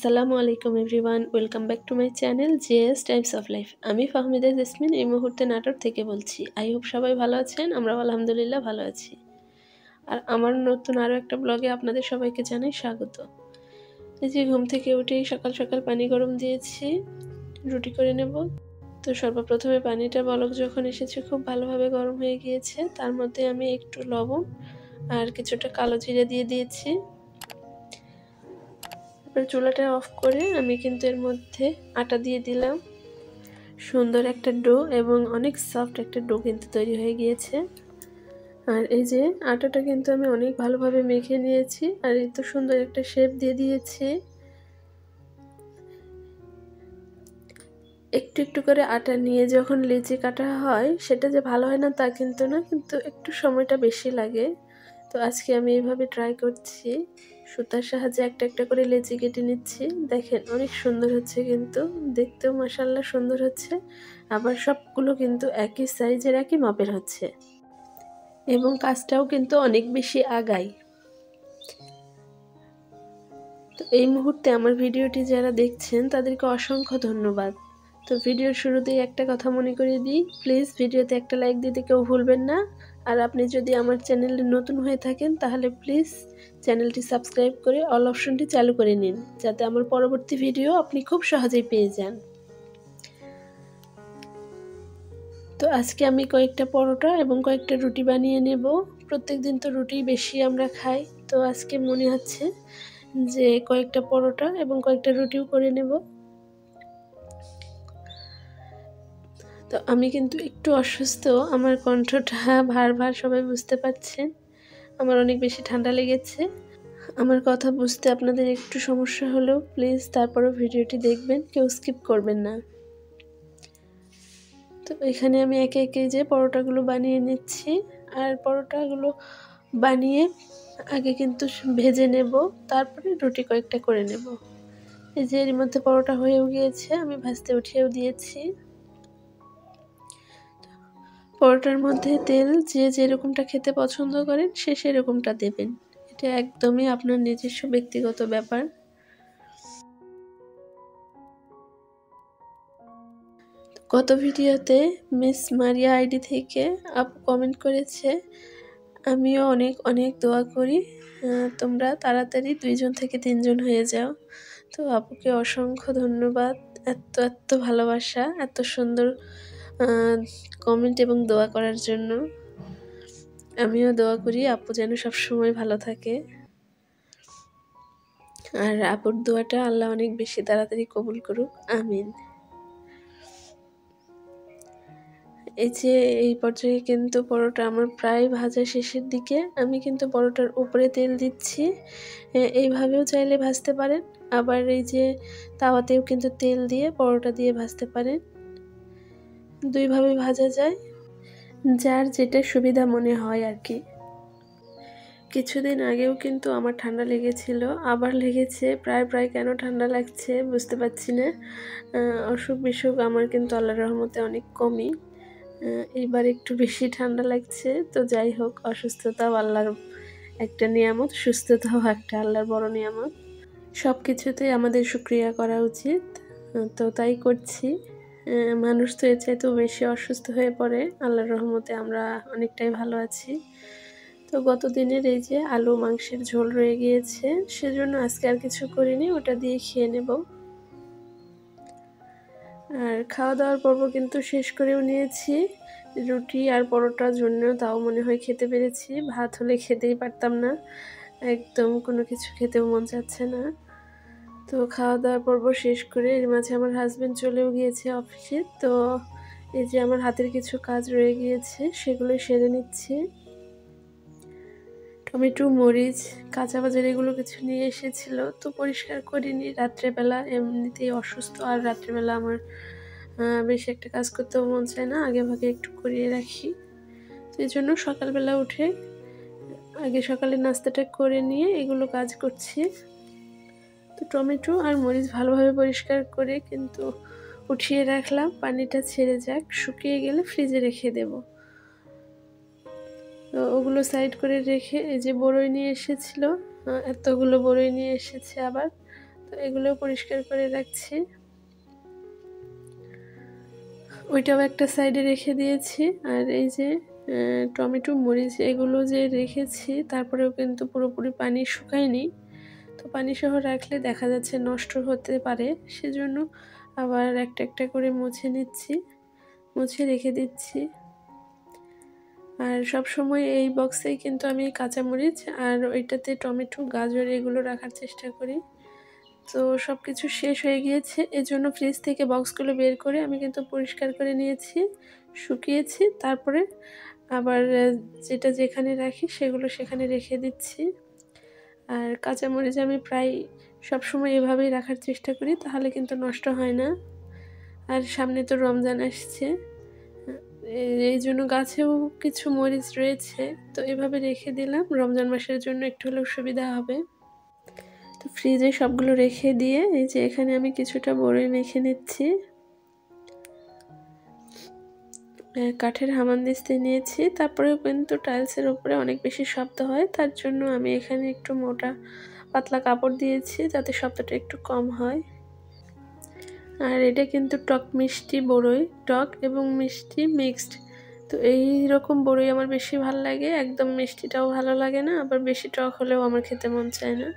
আসসালামু আলাইকুম everyone, welcome back to my channel JS types of life. আমি Fahmida jasmine এই মুহূর্তে নাটোর থেকে বলছি। আই হোপ সবাই ভালো আছেন, আমরাও আলহামদুলিল্লাহ ভালো আছি। আর আমার নতুন আরও একটা ব্লগে আপনাদের সবাইকে জানাই স্বাগত। এই যে ঘুম থেকে উঠেই সকাল সকাল পানি গরম দিয়েছি, রুটি করে নেব। তো সর্বপ্রথমে পানিটা বলক যখন এসেছে খুব ভালোভাবে গরম হয়ে গিয়েছে, তার মধ্যে আমি একটু লবণ আর কিছুটা কালো জিরে দিয়ে দিয়েছি। এবার চুলাটা অফ করে আমি কিন্তু এর মধ্যে আটা দিয়ে দিলাম। সুন্দর একটা ডো এবং অনেক সফট একটা ডো কিন্তু তৈরি হয়ে গিয়েছে। আর এই যে আটাটা কিন্তু আমি অনেক ভালোভাবে মেখে নিয়েছি আর এই তো সুন্দর একটা শেপ দিয়ে দিয়েছি। একটু একটু করে আটা নিয়ে যখন লেচি কাটা হয় সেটা যে ভালো হয় না তা কিন্তু না, কিন্তু একটু সময়টা বেশি লাগে। তো আজকে আমি এইভাবে ট্রাই করছি, সুতার সাহায্যে একটা একটা করে লেচি কেটে নিচ্ছি। দেখেন অনেক সুন্দর হচ্ছে, কিন্তু দেখতেও মাশাআল্লাহ সুন্দর হচ্ছে। আবার সবগুলো কিন্তু একই সাইজের একই মাপের হচ্ছে এবং কাজটাও কিন্তু অনেক বেশি আগায়। তো এই মুহূর্তে আমার ভিডিওটি যারা দেখছেন তাদেরকে অসংখ্য ধন্যবাদ। তো ভিডিওর শুরুতেই একটা কথা মনে করিয়ে দিই, প্লিজ ভিডিওতে একটা লাইক দিতে কেউ ভুলবেন না। আর আপনি যদি আমার চ্যানেলে নতুন হয়ে থাকেন তাহলে প্লিজ চ্যানেলটি সাবস্ক্রাইব করে অল অপশনটি চালু করে নিন, যাতে আমার পরবর্তী ভিডিও আপনি খুব সহজেই পেয়ে যান। তো আজকে আমি কয়েকটা পরোটা এবং কয়েকটা রুটি বানিয়ে নেব। প্রত্যেকদিন তো রুটি বেশি আমরা খাই, তো আজকে মনে হচ্ছে যে কয়েকটা পরোটা এবং কয়েকটা রুটিও করে নেব। তো আমি কিন্তু একটু অসুস্থ, আমার কণ্ঠটা ভার ভার সবাই বুঝতে পারছেন। আমার অনেক বেশি ঠান্ডা লেগেছে। আমার কথা বুঝতে আপনাদের একটু সমস্যা হলেও প্লিজ তারপরেও ভিডিওটি দেখবেন, কেউ স্কিপ করবেন না। তো এখানে আমি একে একে যে পরোটাগুলো বানিয়ে নিচ্ছি, আর পরোটাগুলো বানিয়ে আগে কিন্তু ভেজে নেব, তারপরে রুটি কয়েকটা করে নেব। এই যে এর মধ্যে পরোটা হয়েও গিয়েছে, আমি ভাজতে উঠিয়েও দিয়েছি। পরোটার মধ্যে তেল যে যেরকমটা খেতে পছন্দ করেন সে সেরকমটা দেবেন, এটা একদমই আপনার নিজস্ব ব্যক্তিগত ব্যাপার। গত ভিডিওতে মিস মারিয়া আইডি থেকে আপু কমেন্ট করেছে, আমিও অনেক অনেক দোয়া করি তোমরা তাড়াতাড়ি 2 জন থেকে 3 জন হয়ে যাও। তো আপুকে অসংখ্য ধন্যবাদ, এত এত ভালোবাসা, এত সুন্দর কমেন্ট এবং দোয়া করার জন্য। আমিও দোয়া করি আপু যেন সবসময় ভালো থাকে, আর আপুর দোয়াটা আল্লাহ অনেক বেশি তাড়াতাড়ি কবুল করুক, আমিন। এই যে এই পর্যায়ে কিন্তু পরোটা আমার প্রায় ভাজা শেষের দিকে। আমি কিন্তু পরোটার উপরে তেল দিচ্ছি, এইভাবেও চাইলে ভাজতে পারেন, আবার এই যে তাওয়াতেও কিন্তু তেল দিয়ে পরোটা দিয়ে ভাজতে পারেন, দুইভাবে ভাজা যায়, যার যেটা সুবিধা মনে হয় আর কি। কিছুদিন আগেও কিন্তু আমার ঠান্ডা লেগেছিল, আবার লেগেছে, প্রায় কেন ঠান্ডা লাগছে বুঝতে পারছি না। অসুখ বিসুখ আমার কিন্তু আল্লাহর রহমতে অনেক কমই, এইবার একটু বেশি ঠান্ডা লাগছে। তো যাই হোক, অসুস্থতাও আল্লাহর একটা নিয়ামত, সুস্থতাও একটা আল্লাহর বড় নিয়ামত। সব কিছুতেই আমাদের শুকরিয়া করা উচিত, তো তাই করছি। মানুষ তো এর চাইতেও বেশি অসুস্থ হয়ে পড়ে, আল্লাহর রহমতে আমরা অনেকটাই ভালো আছি। তো গত দিনের এই যে আলু মাংসের ঝোল রয়ে গিয়েছে, সেজন্য আজকে আর কিছু করিনি, ওটা দিয়ে খেয়ে নেব। আর খাওয়া দাওয়ার পর্ব কিন্তু শেষ করেও নিয়েছি, রুটি আর পরোটার জন্য তাও মনে হয় খেতে পেরেছি, ভাত হলে খেতেই পারতাম না, একদম কোনো কিছু খেতেও মন চাচ্ছে না। তো খাওয়া দাওয়ার পর্ব শেষ করে এর মাঝে আমার হাজব্যান্ড চলেও গিয়েছে অফিসে। তো এই যে আমার হাতের কিছু কাজ রয়ে গিয়েছে সেগুলো সেরে নিচ্ছি। টমেটো, মরিচ, কাঁচা বাজার এগুলো কিছু নিয়ে এসেছিল, তো পরিষ্কার করিনি রাত্রেবেলা, এমনিতেই অসুস্থ, আর রাত্রেবেলা আমার বেশি একটা কাজ করতেও মন চায় না, আগে ভাগে একটু করিয়ে রাখি। তো এই জন্য সকালবেলা উঠে আগে সকালে নাস্তাটা করে নিয়ে এগুলো কাজ করছি। তো টমেটো আর মরিচ ভালোভাবে পরিষ্কার করে কিন্তু উঠিয়ে রাখলাম, পানিটা ছেড়ে যাক, শুকিয়ে গেলে ফ্রিজে রেখে দেব। তো ওগুলো সাইড করে রেখে এই যে বড়ই নিয়ে এসেছিল, এতগুলো বড়ই নিয়ে এসেছে আবার, তো এগুলো পরিষ্কার করে রাখছি। ওইটাও একটা সাইডে রেখে দিয়েছি। আর এই যে টমেটো মরিচ এগুলো যে রেখেছি তারপরেও কিন্তু পুরোপুরি পানি শুকায়নি। তো পানি সহ রাখলে দেখা যাচ্ছে নষ্ট হতে পারে, সেজন্য আবার একটা একটা করে মুছে নিচ্ছি, মুছে রেখে দিচ্ছি। আর সব সময় এই বক্সেই কিন্তু আমি কাঁচামরিচ আর ওইটাতে টমেটো গাজর এগুলো রাখার চেষ্টা করি। তো সব কিছু শেষ হয়ে গিয়েছে, এজন্য ফ্রিজ থেকে বক্সগুলো বের করে আমি কিন্তু পরিষ্কার করে নিয়েছি, শুকিয়েছি। তারপরে আবার যেটা যেখানে রাখি সেগুলো সেখানে রেখে দিচ্ছি। আর কাঁচামরিচ আমি প্রায় সবসময় এভাবেই রাখার চেষ্টা করি, তাহলে কিন্তু নষ্ট হয় না। আর সামনে তো রমজান আসছে, এই জন্য গাছেও কিছু মরিচ রয়েছে, তো এভাবে রেখে দিলাম, রমজান মাসের জন্য একটু হলেও সুবিধা হবে। তো ফ্রিজে সবগুলো রেখে দিয়ে এই যে এখানে আমি কিছুটা বড়ই মেখে নিচ্ছি। কাঠের হামানদিস্তা নিয়েছি, তারপরেও কিন্তু টাইলসের উপরে অনেক বেশি শব্দ হয়, তার জন্য আমি এখানে একটু মোটা পাতলা কাপড় দিয়েছি যাতে শব্দটা একটু কম হয়। আর এটা কিন্তু টক মিষ্টি বড়ই, টক এবং মিষ্টি মিক্সড। তো এই রকম বড়ই আমার বেশি ভালো লাগে, একদম মিষ্টিটাও ভালো লাগে না, আবার বেশি টক হলেও আমার খেতে মন চায় না।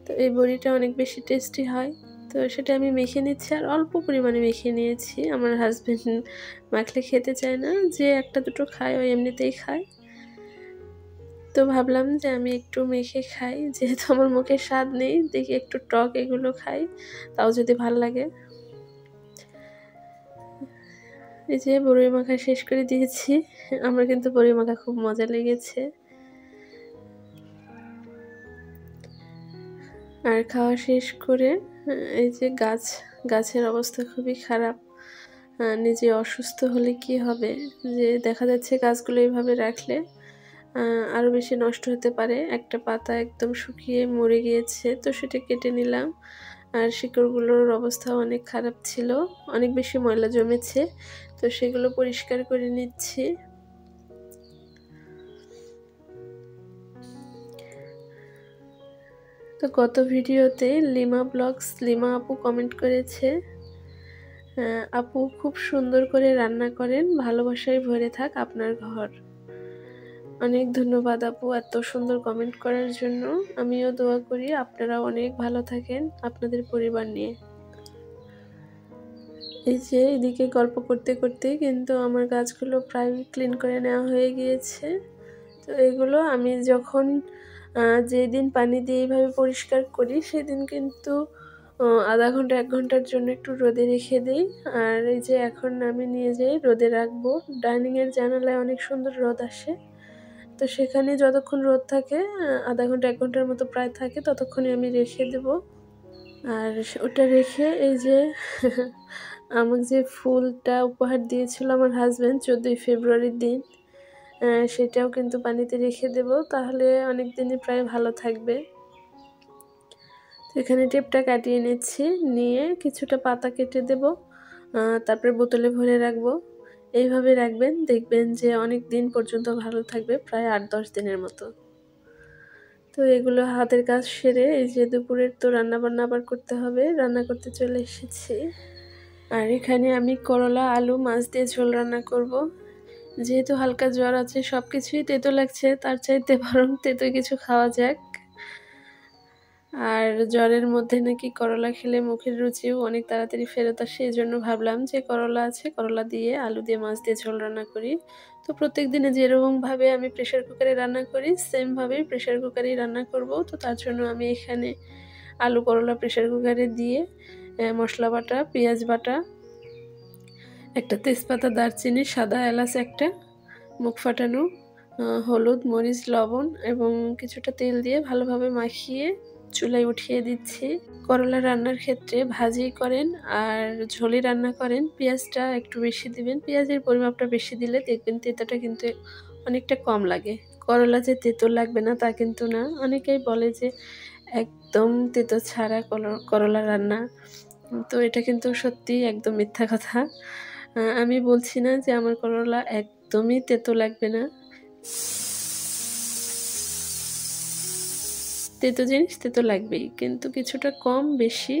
তো এই বড়িটা অনেক বেশি টেস্টি হয়। তো সেটা আমি মেখে নিচ্ছি, আর অল্প পরিমাণে মেখে নিয়েছি। আমার হাজব্যান্ড মাখলে খেতে চায় না, যে একটা দুটো খায় ও এমনিতেই খায়। তো ভাবলাম যে আমি একটু মেখে খাই, যেহেতু আমার মুখে স্বাদ নেই, দেখি একটু টক এগুলো খাই, তাও যদি ভাল লাগে। এই যে বড়ি মাখা শেষ করে দিয়েছি। আমার কিন্তু বড়ি মাখা খুব মজা লেগেছে। আর খাওয়া শেষ করে এই যে গাছের অবস্থা খুবই খারাপ। নিজে অসুস্থ হলে কি হবে, যে দেখা যাচ্ছে গাছগুলো এইভাবে রাখলে আরও বেশি নষ্ট হতে পারে। একটা পাতা একদম শুকিয়ে মরে গিয়েছে, তো সেটা কেটে নিলাম। আর শিকড়গুলোর অবস্থাও অনেক খারাপ ছিল, অনেক বেশি ময়লা জমেছে, তো সেগুলো পরিষ্কার করে নিচ্ছি। তো গত ভিডিওতে লিমা আপু কমেন্ট করেছে, আপু খুব সুন্দর করে রান্না করেন, ভালোবাসায় ভরে থাক আপনার ঘর। অনেক ধন্যবাদ আপু এত সুন্দর কমেন্ট করার জন্য। আমিও দোয়া করি আপনারা অনেক ভালো থাকেন আপনাদের পরিবার নিয়ে। এই যে এদিকে গল্প করতে করতে কিন্তু আমার গাছগুলো প্রায় ক্লিন করে নেওয়া হয়ে গিয়েছে। তো এগুলো আমি যখন যেদিন পানি দিয়ে এইভাবে পরিষ্কার করি সেদিন কিন্তু আধা ঘন্টা 1 ঘন্টার জন্য একটু রোদে রেখে দিই। আর এই যে এখন আমি নিয়ে যাই রোদে রাখবো। ডাইনিংয়ের জানালায় অনেক সুন্দর রোদ আসে, তো সেখানে যতক্ষণ রোদ থাকে আধা ঘন্টা 1 ঘন্টার মতো প্রায় থাকে, ততক্ষণে আমি রেখে দেব। আর ওটা রেখে এই যে আমাকে যে ফুলটা উপহার দিয়েছিল আমার হাজব্যান্ড 14ই ফেব্রুয়ারির দিন, সেটাও কিন্তু পানিতে রেখে দেব, তাহলে অনেক দিনই প্রায় ভালো থাকবে। তো এখানে টেপটা কাটিয়ে নিচ্ছি, নিয়ে কিছুটা পাতা কেটে দেব, তারপরে বোতলে ভরে রাখবো। এইভাবে রাখবেন, দেখবেন যে অনেক দিন পর্যন্ত ভালো থাকবে, প্রায় 8-10 দিনের মতো। তো এগুলো হাতের কাজ সেরে এই যে দুপুরের তো রান্নাবান্না আবার করতে হবে, রান্না করতে চলে এসেছি। আর এখানে আমি করলা আলু মাছ দিয়ে ঝোল রান্না করব। যেহেতু হালকা জ্বর আছে, সব কিছুই তেতো লাগছে, তার চাইতে বরং তেতো কিছু খাওয়া যাক। আর জ্বরের মধ্যে নাকি করলা খেলে মুখের রুচিও অনেক তাড়াতাড়ি ফেরত আসে, এই জন্য ভাবলাম যে করলা আছে, করলা দিয়ে আলু দিয়ে মাছ দিয়ে ঝোল রান্না করি। তো প্রত্যেক দিনে যেরকমভাবে আমি প্রেশার কুকারে রান্না করি সেমভাবেই প্রেশার কুকারেই রান্না করব। তো তার জন্য আমি এখানে আলু করলা প্রেশার কুকারে দিয়ে মশলা বাটা, পেঁয়াজ বাটা, একটা তেজপাতা, দারচিনি, সাদা এলাচ একটা, মুখ ফাটানো, হলুদ, মরিচ, লবণ এবং কিছুটা তেল দিয়ে ভালোভাবে মাখিয়ে চুলায় উঠিয়ে দিচ্ছি। করলা রান্নার ক্ষেত্রে ভাজি করেন আর ঝোলে রান্না করেন, পেঁয়াজটা একটু বেশি দিবেন। পেঁয়াজের পরিমাপটা বেশি দিলে দেখবেন তেতোটা কিন্তু অনেকটা কম লাগে। করলা যে তেতো লাগবে না তা কিন্তু না। অনেকেই বলে যে একদম তেতো ছাড়া করলা রান্না, তো এটা কিন্তু সত্যিই একদম মিথ্যা কথা। আমি বলছি না যে আমার করলা একদমই তেতো লাগবে না। তেতো জিনিস তেতো লাগবেই, কিন্তু কিছুটা কম বেশি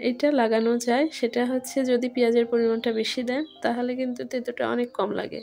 এটা লাগানো যায়। সেটা হচ্ছে যদি পেঁয়াজের পরিমাণটা বেশি দেন তাহলে কিন্তু তেতোটা অনেক কম লাগে।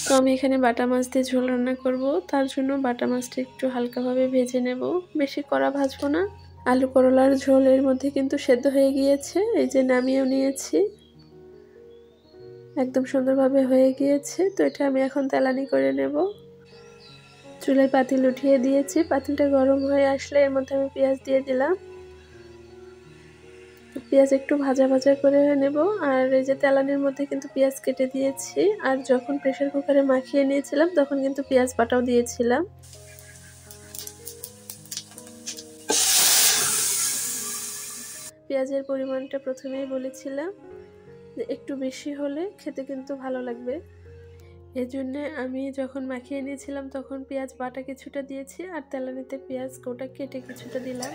তো আমি এখানে বাটা মাছ দিয়ে ঝোল রান্না করব, তার জন্য বাটা মাছটা একটু হালকাভাবে ভেজে নেব, বেশি কড়া ভাজবো না। আলু করলার ঝোল এর মধ্যে কিন্তু সেদ্ধ হয়ে গিয়েছে, এই যে নামিয়েও নিয়েছি, একদম সুন্দরভাবে হয়ে গিয়েছে। তো এটা আমি এখন তেলানি করে নেব। চুলায় পাতিল উঠিয়ে দিয়েছি, পাতিলটা গরম হয়ে আসলে এর মধ্যে আমি পেঁয়াজ দিয়ে দিলাম। পেঁয়াজ একটু ভাজা ভাজা করে নেব। আর এই যে তেলানির মধ্যে কিন্তু পেঁয়াজ কেটে দিয়েছি, আর যখন প্রেসার কুকারে মাখিয়ে নিয়েছিলাম তখন কিন্তু পেঁয়াজ বাটাও দিয়েছিলাম। পেঁয়াজের পরিমাণটা প্রথমেই বলেছিলাম যে একটু বেশি হলে খেতে কিন্তু ভালো লাগবে, এজন্য আমি যখন মাখিয়ে নিয়েছিলাম তখন পেঁয়াজ বাটা কিছুটা দিয়েছি, আর তেলানিতে পেঁয়াজ গোটা কেটে কিছুটা দিলাম।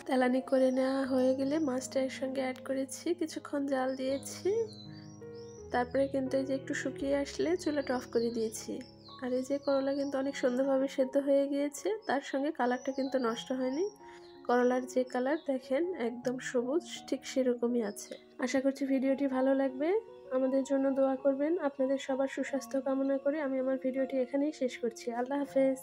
তেলানি করে নেওয়া হয়ে গেলে মাছটা এর সঙ্গে অ্যাড করেছি, কিছুক্ষণ জাল দিয়েছি, তারপরে কিন্তু এই যে একটু শুকিয়ে আসলে চুলাটা অফ করে দিয়েছি। আর এই যে করলা কিন্তু অনেক সুন্দরভাবে সেদ্ধ হয়ে গিয়েছে, তার সঙ্গে কালারটা কিন্তু নষ্ট হয়নি। করলার যে কালার দেখেন একদম সবুজ, ঠিক সেরকমই আছে। আশা করছি ভিডিওটি ভালো লাগবে, আমাদের জন্য দোয়া করবেন। আপনাদের সবার সুস্বাস্থ্য কামনা করে আমি আমার ভিডিওটি এখানেই শেষ করছি। আল্লাহ হাফেজ।